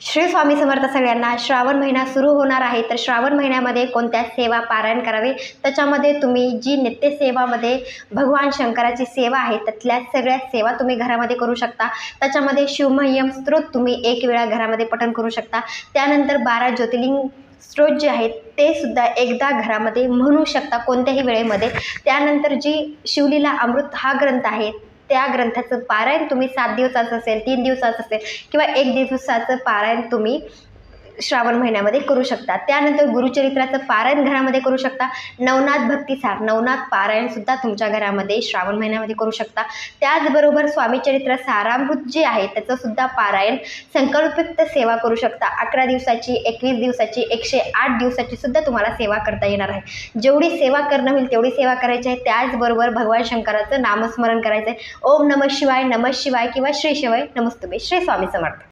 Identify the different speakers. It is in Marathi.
Speaker 1: श्री स्वामी समर्थ सगळ्यांना. श्रावण महिना सुरू होणार आहे, तर श्रावण महिन्यामध्ये कोणत्या सेवा पारायण करावे, त्याच्यामध्ये तुम्ही जी नित्यसेवामध्ये भगवान शंकराची सेवा आहे त्यातल्या सगळ्या सेवा तुम्ही घरामध्ये करू शकता. त्याच्यामध्ये शिवमय्यम स्तोत्र तुम्ही एक वेळा घरामध्ये पठण करू शकता. त्यानंतर 12 ज्योतिर्लिंग स्तोत्र जे आहेत ते सुद्धा एकदा घरामध्ये म्हणू शकता कोणत्याही वेळेमध्ये. त्यानंतर जी शिवलीला अमृत हा ग्रंथ आहे त्या ग्रंथाचं पारायण तुम्ही 7 दिवसाचं असेल, 3 दिवसाचं असेल किंवा 1 दिवसाचं पारायण तुम्ही श्रावण महिन्यामध्ये करू शकता. त्यानंतर गुरुचरित्राचं पारायण घरामध्ये करू शकता. नवनाथ भक्तिसार नवनाथ पारायण सुद्धा तुमच्या घरामध्ये श्रावण महिन्यामध्ये करू शकता. त्याचबरोबर स्वामीचरित्र सारामृत जे आहे त्याचं सुद्धा पारायण संकल्पयुक्त सेवा करू शकता. 11 दिवसाची, 21 दिवसाची, 108 दिवसाची सुद्धा तुम्हाला सेवा करता येणार आहे. जेवढी सेवा करणं होईल तेवढी सेवा करायची आहे. त्याचबरोबर भगवान शंकराचं नामस्मरण करायचं आहे. ओम नमः शिवाय, नमः शिवाय किंवा श्री शिवाय नमस्तुभे. श्री स्वामी समर्थ.